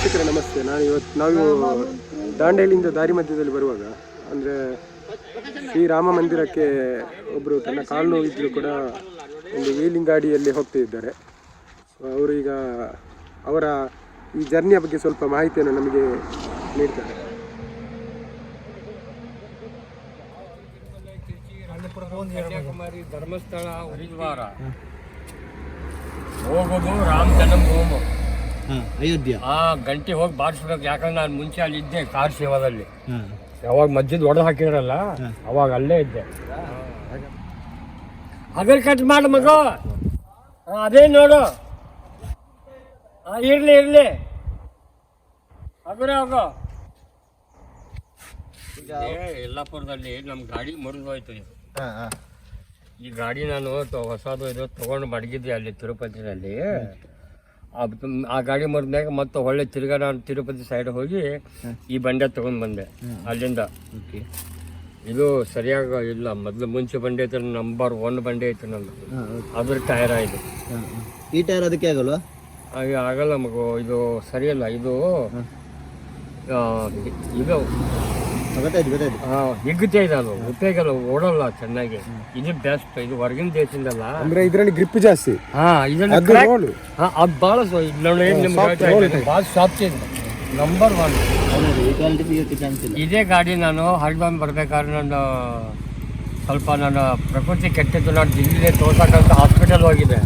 ವೀಕ್ಷಕರೇ ನಮಸ್ತೆ. ನಾವು ದಾಂಡೇಲಿಯಿಂದ ದಾರಿ ಮಧ್ಯದಲ್ಲಿ ಬರುವಾಗ ಅಂದರೆ ಶ್ರೀರಾಮ ಮಂದಿರಕ್ಕೆ ಒಬ್ಬರು ತನ್ನ ಕಾಲು ನೋವಿದ್ದರೂ ಕೂಡ ಒಂದು ವೀಲಿಂಗ್ ಗಾಡಿಯಲ್ಲಿ ಹೋಗ್ತಿದ್ದಾರೆ. ಅವರು ಈಗ ಅವರ ಈ ಜರ್ನಿಯ ಬಗ್ಗೆ ಸ್ವಲ್ಪ ಮಾಹಿತಿಯನ್ನು ನಮಗೆ ನೀಡ್ತಾರೆ. ಕನ್ಯಾಕುಮಾರಿ ಧರ್ಮಸ್ಥಳ ಹರಿದ್ವಾರ ಹೋಗೋದು ರಾಮ ಜನ್ಮಭೂಮಿ ಅಯೋಧ್ಯ. ಗಂಟೆ ಹೋಗಿ ಬಾರಿಸ್ಬೇಕು. ಯಾಕಂದ್ರೆ ನಾನು ಮುಂಚೆ ಅಲ್ಲಿ ಇದ್ದೆ ಕಾರ್ ಸೇವಾದಲ್ಲಿ. ಯಾವಾಗ ಮಧ್ಯದ ಒಡೆದು ಹಾಕಿದ್ರಲ್ಲ ಅವಾಗ ಅಲ್ಲೇ ಇದ್ದೆ. ಅದ್ರ ಕಟ್ ಮಾಡು ಮಗು, ಅದೇ ನೋಡು. ಇರ್ಲಿ ಇರ್ಲಿ ಅಗ್ರೆ ಹೋಗೋ. ಯಲ್ಲಾಪುರದಲ್ಲಿ ನಮ್ಮ ಗಾಡಿ ಮುರಿದು ಹೋಯ್ತು. ಈ ಗಾಡಿ ನಾನು ಹೊಸದು ಇದು ತೊಗೊಂಡು ಮಡಗಿದ್ದೆ ಅಲ್ಲಿ ತಿರುಪತಿನಲ್ಲಿ. ಆ ಗಾಡಿ ಮುರಿದ್ಮ್ಯಾಗ ಮತ್ತೆ ಒಳ್ಳೆ ತಿರ್ಗಾ ನಾನು ತಿರುಪತಿ ಸೈಡ್ ಹೋಗಿ ಈ ಬಂಡೆ ತೊಗೊಂಡು ಬಂದೆ ಅಲ್ಲಿಂದ. ಇದು ಸರಿಯಾಗಿ ಇಲ್ಲ. ಮೊದಲು ಮುಂಚೆ ಬಂಡೆ ಐತೆ, ನಂಬರ್ 1 ಬಂಡೆ ಐತೆ ನಮ್ದು. ಅದ್ರ ಟೈರ್ ಇದು. ಈ ಟೈರ್ ಅದಕ್ಕೆ ಆಗಲ್ವಾ? ಆಗಲ್ಲ ಮಗು, ಇದು ಸರಿಯಲ್ಲ. ಇದು ಇದು ಹಿಗ್ಗುತ್ತೆ. ಇದು ಅದು ಉಪಯೋಗಲ್ಲ, ಓಡಲ್ಲ ಚೆನ್ನಾಗಿ. ಇದು ಬೆಸ್ಟ್. ಇದು ಹೊರಗಿನ ದೇಶದಿಂದಲ್ಲ, ಅಂದ್ರೆ ಇದರಲ್ಲಿ ಗ್ರಿಪ್ ಜಾಸ್ತಿ. ಅದು ಭಾಳ ಭಾಳ ಸಾಫ್ಟ್ ಇದೆ. ನಂಬರ್ 1 ಇದೇ ಗಾಡಿ. ನಾನು ಹರಿದ್ವಾರ ಬರ್ಬೇಕಾದ್ರೆ ನಾನು ಸ್ವಲ್ಪ ನನ್ನ ಪ್ರಕೃತಿ ಕೆಟ್ಟಿತ್ತು. ನಾನು ದಿಲ್ಲಿಗೆ ತೋರ್ಸಕ್ಕಂತ ಹಾಸ್ಪಿಟಲ್ ಹೋಗಿದೆ.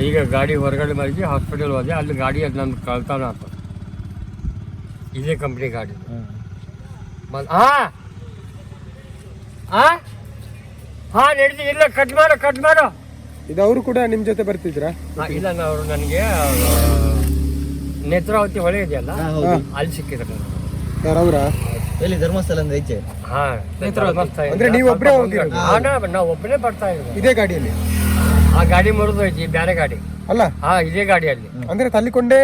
ಈಗ ಗಾಡಿ ಹೊರಗಡೆ ಮರಿಸಿ ಹಾಸ್ಪಿಟಲ್ ಹೋದೆ. ಅಲ್ಲಿ ಗಾಡಿ ಅದು ನಂದು ಕಳ್ತಾನ ಆಯ್ತು. ಇದೇ ಕಂಪ್ನಿ ಗಾಡಿ. ನಡೀತಿ. ಇಲ್ಲ ಕಟ್ ಮಾಡು. ಇದು ಅವರು ಕೂಡ ನಿಮ್ಮ ಜೊತೆ ಬರ್ತಿದ್ರಾ? ಇಲ್ಲ, ಅವರು ನನಗೆ ನೇತ್ರಾವತಿ ಹೊಳೆ ಇದೆಯಲ್ಲ ಅಲ್ಲಿ ಸಿಕ್ಕಿದ್ರು. ಯಾರವ್ರ? ಎಲ್ಲಿ? ಧರ್ಮಸ್ಥಳ ಅಂದ್ರೆ ಈಚೆ. ಅಂದ್ರೆ ನೀವು ಒಬ್ಬರೇ ಹೋಗಿರೋದು? ನಾವು ಒಬ್ಬನೇ ಬರ್ತಾ ಇದ್ವಿ ಇದೇ ಗಾಡಿಯಲ್ಲಿ. ಆ ಗಾಡಿ ಮುರಿದು ಹೋಯ್ತು, ಬೇರೆ ಗಾಡಿ ಅಲ್ಲ. ಇದೇ ಗಾಡಿಯಲ್ಲಿ ಅಂದ್ರೆ ತಳ್ಳಿಕೊಂಡೇ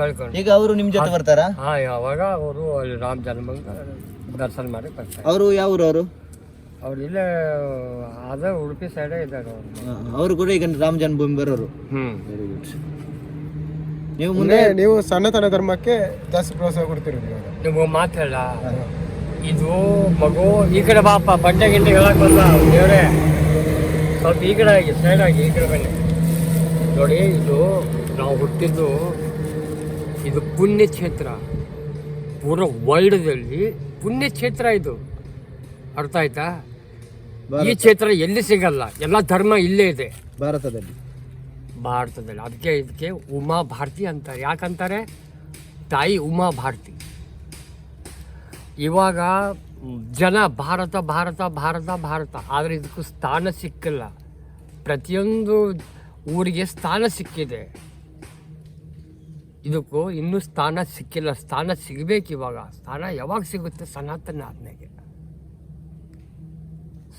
ತಳ್ಕೊಂಡು. ಈಗ ಅವರು ನಿಮ್ ಜೊತೆ ಬರ್ತಾರಾ? ಯಾವಾಗ ಅವರು ಅಲ್ಲಿ ರಾಮ ಜನ್ಮ ದರ್ಶನ ಮಾಡಿ ಬರ್ತಾರೆ. ಅವರು ಯಾವ ಊರು? ಅವ್ರು ಇಲ್ಲೇ ಅದೇ ಉಡುಪಿ ಸೈಡೇ ಇದ್ದಾರೆ ಅವರು ಕೂಡ ಈಗ ರಾಮ ಜನ್ಮಭೂಮಿ ಬರೋರು. Very good. ನೀವು ಮುಂದೆ ನೀವು ಸನಾತನ ಧರ್ಮಕ್ಕೆ ಜಾಸ್ತಿ ಪ್ರೋತ್ಸಾಹ ಕೊಡ್ತಿರೋದು ಇವಾಗ. ನಿಮ್ಗೆ ಮಾತಲ್ಲ. ಇದು ಮಗು ಈ ಕಡೆ ಬಾಪ, ಬಂಡೆ ಗಿಂಡೆ ಹೇಳಕ್ ಬಂದ ದೇವ್ರೆ. ಸ್ವಲ್ಪ ಈ ಕಡೆ ಆಗಿ, ಸೈಡ್ ಆಗಿ, ಈ ಕಡೆ ಬನ್ನಿ ನೋಡಿ. ಇದು ನಾವು ಹುಟ್ಟಿದ್ದು ಇದು ಪುಣ್ಯಕ್ಷೇತ್ರ. ಪೂರ ವರ್ಲ್ಡ್ದಲ್ಲಿ ಪುಣ್ಯಕ್ಷೇತ್ರ ಇದು. ಅರ್ಥ ಆಯ್ತಾ? ಈ ಕ್ಷೇತ್ರ ಎಲ್ಲಿ ಸಿಗಲ್ಲ. ಎಲ್ಲ ಧರ್ಮ ಇಲ್ಲೇ ಇದೆ ಭಾರತದಲ್ಲಿ. ಅದಕ್ಕೆ ಇದಕ್ಕೆ ಉಮಾ ಭಾರತಿ ಅಂತಾರೆ. ಯಾಕಂತಾರೆ? ತಾಯಿ ಉಮಾ ಭಾರತಿ. ಇವಾಗ ಜನ ಭಾರತ ಭಾರತ ಭಾರತ ಭಾರತ ಆದರೆ ಇದಕ್ಕೂ ಸ್ಥಾನ ಸಿಕ್ಕಿಲ್ಲ. ಪ್ರತಿಯೊಂದು ಊರಿಗೆ ಸ್ಥಾನ ಸಿಕ್ಕಿದೆ, ಇದಕ್ಕೂ ಇನ್ನೂ ಸ್ಥಾನ ಸಿಕ್ಕಿಲ್ಲ. ಸ್ಥಾನ ಸಿಗಬೇಕು ಇವಾಗ. ಸ್ಥಾನ ಯಾವಾಗ ಸಿಗುತ್ತೆ? ಸನಾತನ ಆಜ್ಞೆಗೆ.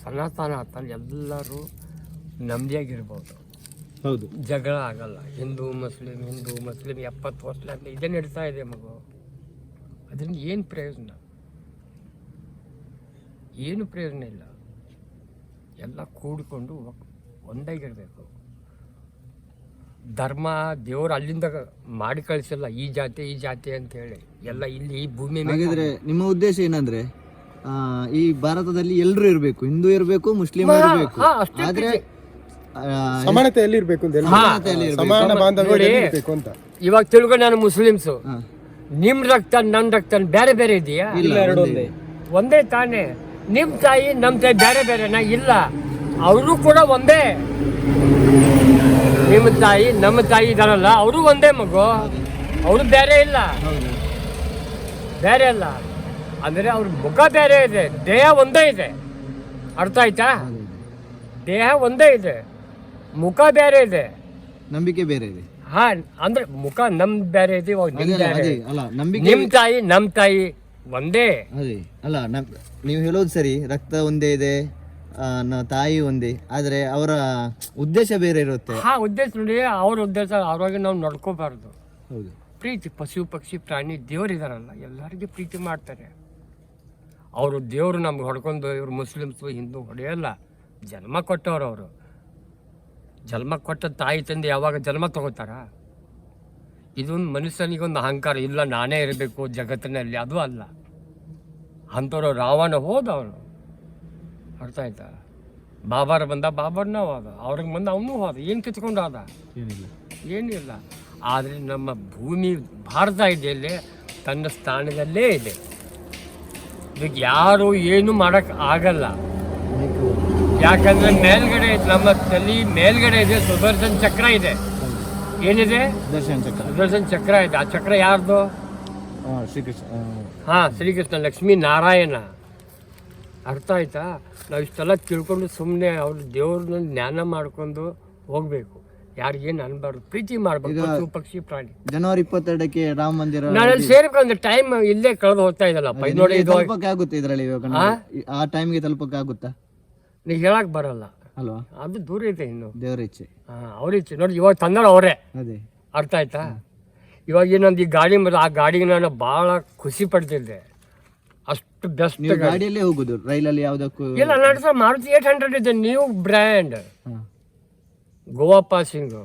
ಸನಾತನ ಆತಲ್ಲಿ ಎಲ್ಲರೂ ನೆಮ್ಮದಿಯಾಗಿರ್ಬೋದು. ಹೌದು, ಜಗಳ ಆಗಲ್ಲ. ಹಿಂದೂ ಮುಸ್ಲಿಂ 70 ವರ್ಷದಿಂದ ಇದೇ ನಡೀತಾ ಇದೆ ಮಗು. ಅದರಿಂದ ಏನು ಪ್ರಯೋಜನ? ಏನು ಪ್ರಯೋಜನ ಇಲ್ಲ. ಎಲ್ಲ ಕೂಡಿಕೊಂಡು ಒಂದಾಗಿರಬೇಕು. ಧರ್ಮ ದೇವರು ಅಲ್ಲಿಂದ ಮಾಡಿ ಕಳಿಸಿಲ್ಲ ಈ ಜಾತಿ ಅಂತ ಹೇಳಿ. ಎಲ್ಲ ಇಲ್ಲಿ ಈ ಭೂಮಿ. ಹಾಗಿದ್ರೆ ನಿಮ್ಮ ಉದ್ದೇಶ ಏನಂದ್ರೆ ಈ ಭಾರತದಲ್ಲಿ ಎಲ್ಲರೂ ಇರಬೇಕು, ಹಿಂದೂ ಇರಬೇಕು, ಮುಸ್ಲಿಂ ಇರಬೇಕು, ಆದ್ರೆ ಸಮಾನತೆಯಲ್ಲಿ ಇರಬೇಕು ಅಂತ. ಸಮಾನ ಬಾಂಧವ್ಯ ಇರಬೇಕು ಅಂತ. ಇವಾಗ ತಿಳ್ಕೊಂಡು ನಾನು ಮುಸ್ಲಿಮ್ಸು, ನಿಮ್ ರಕ್ತ ನನ್ನ ರಕ್ತ ಬೇರೆ ಬೇರೆ ಇದೆಯಾ? ಒಂದೇ ತಾನೇ. ನಿಮ್ ತಾಯಿ ನಮ್ ತಾಯಿ ಬೇರೆ ಬೇರೆನಾ? ಇಲ್ಲ, ಅವರು ಕೂಡ ಒಂದೇ. ನಿಮ್ಮ ತಾಯಿ ನಮ್ಮ ತಾಯಿ ಇದಾರಲ್ಲ, ಅವರು ಒಂದೇ ಮಗು. ಅವರು ಬೇರೆ ಇಲ್ಲ, ಬೇರೆ ಅಲ್ಲ. ಅಂದರೆ ಅವ್ರ ಮುಖ ಬೇರೆ ಇದೆ, ದೇಹ ಒಂದೇ ಇದೆ. ಅರ್ಥ ಆಯ್ತಾ? ದೇಹ ಒಂದೇ ಇದೆ, ಮುಖ ಬೇರೆ ಇದೆ, ನಂಬಿಕೆ ಬೇರೆ ಇದೆ. ಅಂದ್ರೆ ಮುಖ ನಮ್ ಬೇರೆ ಇದೆ, ನಿಮ್ ತಾಯಿ ನಮ್ ತಾಯಿ ಒಂದೇ. ಅದೇ ಅಲ್ಲ, ನೀವು ಹೇಳೋದು ಸರಿ. ರಕ್ತ ಒಂದೇ ಇದೆ, ತಾಯಿ ಒಂದೇ, ಆದ್ರೆ ಅವರ ಉದ್ದೇಶ ಬೇರೆ ಇರುತ್ತೆ. ಉದ್ದೇಶ ನೋಡಿ, ಅವ್ರ ಉದ್ದೇಶ ಅವ್ರಾಗ ನಾವು ನಡ್ಕೋಬಾರ್ದು. ಹೌದು. ಪ್ರೀತಿ, ಪಶು ಪಕ್ಷಿ ಪ್ರಾಣಿ ದೇವರಿದಾರಲ್ಲ, ಎಲ್ಲರಿಗೂ ಪ್ರೀತಿ ಮಾಡ್ತಾರೆ. ಅವರು ದೇವರು ನಮ್ಗೆ ಹೊಡ್ಕೊಂಡು, ಇವ್ರು ಮುಸ್ಲಿಮ್ಸು ಹಿಂದೂ ಹೊಡೆಯಲ್ಲ. ಜನ್ಮ ಕೊಟ್ಟವ್ರು ಅವರು. ಜನ್ಮ ಕೊಟ್ಟ ತಾಯಿ ತಂದೆ ಯಾವಾಗ ಜನ್ಮ ತಗೋತಾರ? ಇದೊಂದು ಮನುಷ್ಯನಿಗೊಂದು ಅಹಂಕಾರ, ಇಲ್ಲ ನಾನೇ ಇರಬೇಕು ಜಗತ್ತಿನಲ್ಲಿ, ಅದು ಅಲ್ಲ. ಅಂಥವ್ರು ರಾವಣ ಹೋದ ಅವನು, ಅರ್ಥ ಆಯ್ತಾ? ಬಾಬಾರ ಬಂದ, ಬಾಬರ್ನ ಹೋದ, ಅವ್ರಿಗೆ ಬಂದ ಅವನು ಹೋದ, ಏನು ಕಿತ್ಕೊಂಡು ಹೋದ? ಏನಿಲ್ಲ. ಆದರೆ ನಮ್ಮ ಭೂಮಿ ಭಾರತ ಇದೆಯಲ್ಲೇ ತನ್ನ ಸ್ಥಾನದಲ್ಲೇ ಇದೆ. ಇದಕ್ಕೆ ಯಾರು ಏನು ಮಾಡೋಕ್ಕೆ ಆಗಲ್ಲ. ಯಾಕಂದರೆ ಮೇಲ್ಗಡೆ ನಮ್ಮ ತಲೆ ಮೇಲ್ಗಡೆ ಇದೆ ಸುದರ್ಶನ್ ಚಕ್ರ ಇದೆ. ಏನಿದೆ? ಸುದರ್ಶನ್ ಚಕ್ರ ಇದೆ. ಆ ಚಕ್ರ ಯಾರ್ದು? ಶ್ರೀಕೃಷ್ಣ. ಹಾಂ, ಶ್ರೀಕೃಷ್ಣ, ಲಕ್ಷ್ಮೀ ನಾರಾಯಣ. ಅರ್ಥ ಆಯ್ತಾ? ನಾವು ಇಷ್ಟೆಲ್ಲ ತಿಳ್ಕೊಂಡು ಸುಮ್ಮನೆ ಅವ್ರ ದೇವ್ರನ್ನ ಜ್ಞಾನ ಮಾಡ್ಕೊಂಡು ಹೋಗಬೇಕು. ಯಾರಿಗೇನು ಅನ್ಬಾರ್ದು, ಪ್ರೀತಿ ಮಾಡಬೇಕು. ಪಶು ಪಕ್ಷಿ ಪ್ರಾಣಿ. ಜನವರಿ 22ಕ್ಕೆ ರಾಮ ಮಂದಿರ ನಾನಲ್ಲಿ ಸೇರ್ಬೇಕಂದ್ರೆ ಟೈಮ್ ಇಲ್ಲೇ ಕಳೆದು ಹೋಗ್ತಾ ಇದಲ್ಲಪ್ಪ. ಇದು ನೋಡಿ, ತಲುಪಕ್ಕೆ ಆಗುತ್ತೆ ಇದರಲ್ಲಿ ಇವಾಗ? ಆ ಟೈಮ್ಗೆ ತಲುಪಕ್ಕೆ ಆಗುತ್ತಾ? ನೀವು ಹೇಳಕ್ ಬರಲ್ಲ ಅಲ್ವಾ? ಅದು ದೂರ ಇದೆ ಇನ್ನು. ದೇವರ ಇಚ್ಛೆ. ಅವ್ರ ಇಚ್ಛೆ ನೋಡಿ. ಇವಾಗ ತಂದಳು ಅವರೇ. ಅದೇ ಅರ್ಥ ಆಯ್ತಾ? ಇವಾಗ ಏನೊಂದು ಈ ಗಾಡಿ ಮೇಲೆ, ಆ ಗಾಡಿಗೆ ನಾನು ಭಾಳ ಖುಷಿ ಪಡ್ತಿದ್ದೆ. ಅಷ್ಟು ಬೆಸ್ಟ್ ಗಾಡಿಯಲ್ಲೇ ಹೋಗುದು, ರೈಲಲ್ಲಿ ಯಾವುದಕ್ಕೂ ಇಲ್ಲ. ನನ್ನ ಮಾರುತಿ 800 ಇದೆ, ನ್ಯೂ ಬ್ರ್ಯಾಂಡ್, ಗೋವಾ ಪಾಸಿಂಗು.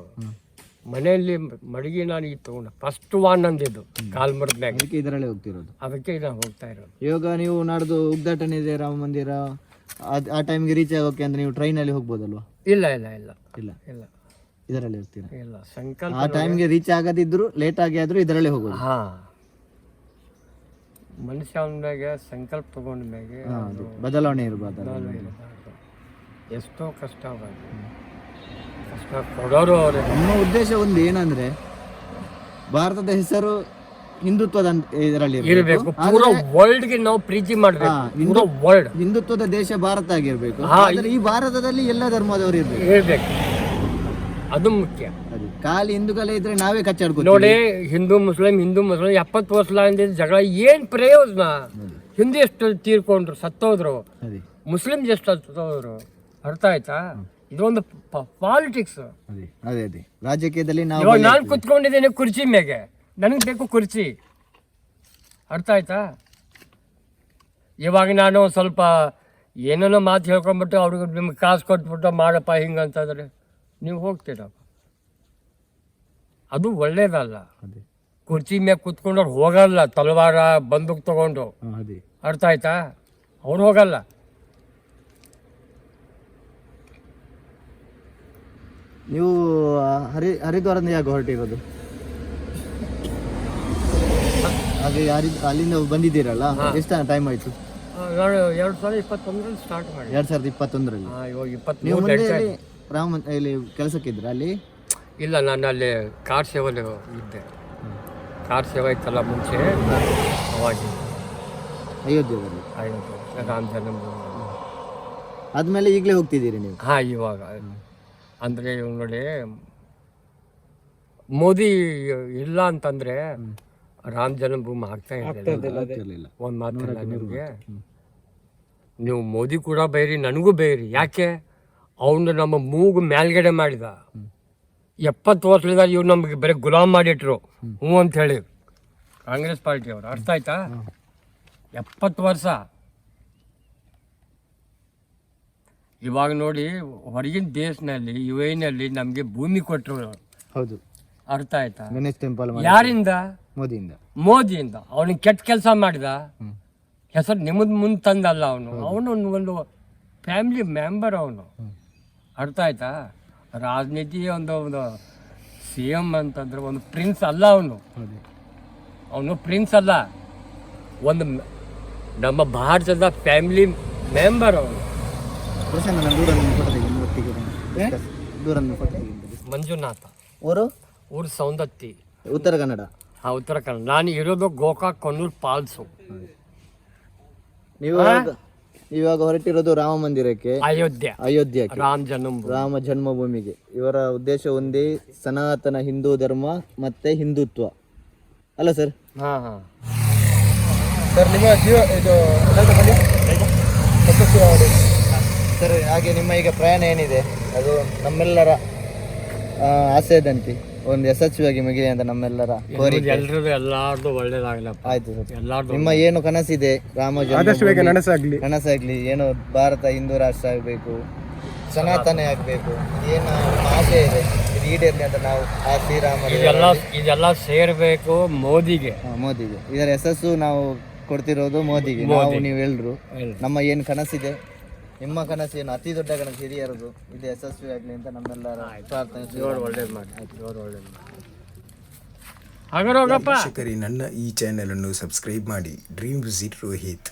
ಮನೆಯಲ್ಲಿ ಮಡಗಿ ನಾನು ಈಗ ತಗೊಂಡ ಫಸ್ಟ್ ಒನ್ ಅಂದಿದ್ದು ಕಾಲ್ ಮರದ್ನಾಗ. ಅದಕ್ಕೆ ಇದರಲ್ಲೇ ಹೋಗ್ತಿರೋದು. ಅದಕ್ಕೆ ನಾನು ಹೋಗ್ತಾ ಇರೋದು. ಇವಾಗ ನೀವು ನಾಡ್ದು ಉದ್ಘಾಟನೆ ಇದೆ ರಾಮ ಮಂದಿರ, ಆ ಟೈಮ್ಗೆ ರೀಚ್ ಆಗೋಕೆ ಅಂದ್ರೆ ನೀವು ಟ್ರೈನಲ್ಲಿ ಹೋಗ್ಬೋದಲ್ವಾ? ಇಲ್ಲ ಇಲ್ಲ ಇಲ್ಲ ಇಲ್ಲ ಇಲ್ಲ, ಇದರಲ್ಲಿ ಹೋಗ್ತೀರಾ? ಇಲ್ಲ. ಸಂಕಲ್ಪ ಆ ಟೈಮ್ಗೆ ರೀಚ್ ಆಗದಿದ್ರು, ಲೇಟ್ ಆಗಿ ಆದ್ರೂ ಇದರಲ್ಲೇ ಹೋಗೋದು. ಹಾಂ, ಮನುಷ್ಯ ಅವನಾಗ ಸಂಕಲ್ಪ ತಗೊಂಡ ಮ್ಯಾಗೆ ಬದಲಾವಣೆ ಇರ್ಬೋದು. ಎಷ್ಟೋ ಕಷ್ಟ ಕಷ್ಟ ಕೊಡೋರು ಅವರೇ. ನಮ್ಮ ಉದ್ದೇಶ ಒಂದು ಏನಂದ್ರೆ ಭಾರತದ ಹೆಸರು ಹಿಂದುತ್ವದ ಇದರಲ್ಲಿ ಇರಬೇಕು. ಪೂರ ವರ್ಲ್ಡ್ಗೆ ನಾವು ಪ್ರೀತಿ ಮಾಡಬೇಕು. ವರ್ಲ್ಡ್ ಹಿಂದುತ್ವದ ದೇಶ ಭಾರತ ಆಗಿರ್ಬೇಕು. ಆದ್ರೆ ಈ ಭಾರತದಲ್ಲಿ ಎಲ್ಲ ಧರ್ಮದವರು ಇರ್ಬೇಕು, ಅದು ಮುಖ್ಯ. ಖಾಲಿ ಹಿಂದೂಗಳೇ ಇದ್ರೆ ನಾವೇ ಕಚ್ಚಾಡ್ಕೋ. ನೋಡಿ, ಹಿಂದೂ ಮುಸ್ಲಿಂ 70 ವರ್ಷ ಅಂದಿದ್ದು ಜಗಳ, ಏನ್ ಪ್ರಯೋಜನ? ಹಿಂದೂ ಎಷ್ಟು ತೀರ್ಕೊಂಡ್ರು, ಸತ್ತೋದ್ರು. ಮುಸ್ಲಿಂ ಎಷ್ಟು ಸತ್ತೋದ್ರು. ಅರ್ಥ ಆಯ್ತಾ? ಇದೊಂದು ಪಾಲಿಟಿಕ್ಸ್. ಅದೇ ರಾಜಕೀಯದಲ್ಲಿ ಇವಾಗ ನಾನು ಕುತ್ಕೊಂಡಿದ್ದೇನೆ ಕುರ್ಚಿ ಮ್ಯಾಗೆ, ನನಗೆ ಬೇಕು ಕುರ್ಚಿ. ಅರ್ಥ ಆಯ್ತಾ? ಇವಾಗ ನಾನು ಸ್ವಲ್ಪ ಏನೇನೋ ಮಾತು ಹೇಳ್ಕೊಂಡ್ಬಿಟ್ಟು ಅವ್ರಿಗೆ ನಿಮ್ಗೆ ಕಾಸು ಕೊಟ್ಬಿಟ್ಟು ಮಾಡಪ್ಪ ಹಿಂಗಂತಂದ್ರೆ ನೀವು ಹೋಗ್ತೀರಪ್ಪ, ಅದು ಒಳ್ಳೇದಲ್ಲ. ಕುರ್ಚಿ ಮ್ಯಾಗ ಕುತ್ಕೊಂಡವ್ರು ಹೋಗಲ್ಲ, ತಲವಾರ ಬಂದೂಕ್ ತಗೊಂಡು. ಅರ್ಥ ಆಯ್ತಾ? ಅವ್ರು ಹೋಗಲ್ಲ. ನೀವು ಹರಿದ್ವಾರದಿಂದ ಯಾಕೆ ಹೊರಟಿರೋದು? ಹಾಗೆ ಅಲ್ಲಿಂದ ಬಂದಿದ್ದೀರಲ್ಲ, ಎಷ್ಟು ಟೈಮ್ ಆಯ್ತು? 2021 ಸ್ಟಾರ್ಟ್ ಮಾಡಿ. 2021ರಲ್ಲಿ. ಇವಾಗ 23 ನೀವು ಮುಂದೆ ರಾಮ ಇಲ್ಲಿ ಕೆಲಸಕ್ಕಿದ್ರೆ ಅಲ್ಲಿ? ಇಲ್ಲ, ನಾನು ಅಲ್ಲಿ ಕಾರ್ ಸೇವೆಯಲ್ಲಿ ಇದ್ದೆ. ಕಾರ್ ಸೇವೆ ಇತ್ತಲ್ಲ ಮುಂಚೆ, ಅವಾಗ ಅಯೋಧ್ಯೆಯಲ್ಲಿ ರಾಮ ಜನ್ಮಭೂಮಿ ಆದ್ಮೇಲೆ ಈಗಲೇ ಹೋಗ್ತಿದ್ದೀರಿ ನೀವು? ಹಾಂ, ಇವಾಗ ಅಂದರೆ ಇವಾಗ ನೋಡಿ, ಮೋದಿ ಇಲ್ಲ ಅಂತಂದರೆ ರಾಮ ಜನ್ಮಭೂಮಿ ಆಗ್ತಾ ಇರಲಿಲ್ಲ. ಒಂದು ಮಾತಿಲ್ಲ ನಿಮಗೆ. ನೀವು ಮೋದಿ ಕೂಡ ಬೈರಿ, ನನಗೂ ಬೈರಿ. ಯಾಕೆ? ಅವನು ನಮ್ಮ ಮೂಗು ಮೇಲ್ಗಡೆ ಮಾಡಿದ. 70 ವರ್ಷದಿಂದ ಇವ್ರು ನಮಗೆ ಬರೀ ಗುಲಾಮ್ ಮಾಡಿಟ್ರು. ಹ್ಞೂ ಅಂತ ಹೇಳಿ ಕಾಂಗ್ರೆಸ್ ಪಾರ್ಟಿಯವರು. ಅರ್ಥ ಆಯ್ತಾ? 70 ವರ್ಷ. ಇವಾಗ ನೋಡಿ, ಹೊರಗಿನ ದೇಶದಲ್ಲಿ UAE ನಮಗೆ ಭೂಮಿ ಕೊಟ್ಟರು. ಹೌದು. ಅರ್ಥ ಆಯ್ತಾ? ಗಣೇಶ್ ಟೆಂಪಲ್ ಯಾರಿಂದ? ಮೋದಿಯಿಂದ. ಅವನಿಗೆ ಕೆಟ್ಟ ಕೆಲಸ ಮಾಡಿದ, ಹೆಸರು ನಿಮ್ಮದು ಮುಂದೆ ತಂದಲ್ಲ. ಅವನು ಒಂದು ಫ್ಯಾಮಿಲಿ ಮೆಂಬರ್ ಅವನು. ಅರ್ಥ ಆಯ್ತಾ? ರಾಜನೀತಿ ಒಂದು CM ಅಂತಂದ್ರೆ ಒಂದು ಪ್ರಿನ್ಸ್ ಅಲ್ಲ ಅವನು ಪ್ರಿನ್ಸ್ ಅಲ್ಲ, ಒಂದು ನಮ್ಮ ಭಾರತದ ಫ್ಯಾಮಿಲಿ ಮೆಂಬರ್ ಅವನು. ಮಂಜುನಾಥ, ಊರು ಸೌಂದತ್ತಿ, ಉತ್ತರ ಕನ್ನಡ. ಹಾಂ, ಉತ್ತರ ಕನ್ನಡ. ನಾನು ಇರೋದು ಗೋಕಾಕ್ ಕೊಣ್ಣೂರು ಪಾಲ್ಸು. ನೀವು ಇವಾಗ ಹೊರಟಿರೋದು ರಾಮ ಮಂದಿರಕ್ಕೆ, ಅಯೋಧ್ಯಕ್ಕೆ, ರಾಮ ಜನ್ಮಭೂಮಿಗೆ. ಇವರ ಉದ್ದೇಶ ಒಂದೇ, ಸನಾತನ ಹಿಂದೂ ಧರ್ಮ ಮತ್ತೆ ಹಿಂದುತ್ವ ಅಲ್ಲ ಸರ್? ಸರ್, ನಿಮ್ಮ ಇದು ಸರ್, ಹಾಗೆ ನಿಮ್ಮ ಈಗ ಪ್ರಯಾಣ ಏನಿದೆ ಅದು ನಮ್ಮೆಲ್ಲರ ಆಸೆದಂತೆ ಒಂದು ಯಶಸ್ವಿಯಾಗಿ ಮುಗಿದೆ ಅಂತ ನಮ್ಮೆಲ್ಲರ ಕೋರಿಕೆ. ಎಲ್ಲಾರ್ದು ಒಳ್ಳೇದಾಗಲಪ್ಪ. ಆಯ್ತು ಸರ್. ನಿಮ್ಮ ಏನು ಕನಸಿದೆ, ರಾಮ ಕನಸಾಗ್ಲಿ, ಏನು ಭಾರತ ಹಿಂದೂ ರಾಷ್ಟ್ರ ಆಗಬೇಕು, ಸನಾತನ ಆಗಬೇಕು, ಏನು ಆಸೆ ಇದೆ, ಇದು ಈಡೇರಲಿ ಅಂತ ನಾವು ಆ ಶ್ರೀರಾಮರು ಇದೆಲ್ಲ ಸೇರ್ಬೇಕು ಮೋದಿಗೆ. ಮೋದಿಗೆ ಇದರ ಯಶಸ್ಸು ನಾವು ಕೊಡ್ತಿರೋದು ಮೋದಿಗೆ. ನಾವು ನೀವು ಎಲ್ರು ನಮ್ಮ ಏನು ಕನಸಿದೆ, ನಿಮ್ಮ ಕನಸು ಏನು ಅತಿ ದೊಡ್ಡ ಕನಸು ಹಿರಿಯರದು, ಇದು ಯಶಸ್ವಿ ಆಗಲಿ ಅಂತ ನಮ್ಮೆಲ್ಲರ ಪ್ರಾರ್ಥನೆ. ಒಳ್ಳೇದು ಮಾಡಿ. ಹಾಗಾದ್ರೆ ಹೋಗಪ್ಪ. ನನ್ನ ಈ ಚಾನೆಲ್ ಅನ್ನು ಸಬ್ಸ್ಕ್ರೈಬ್ ಮಾಡಿ. Dream visit Rohit.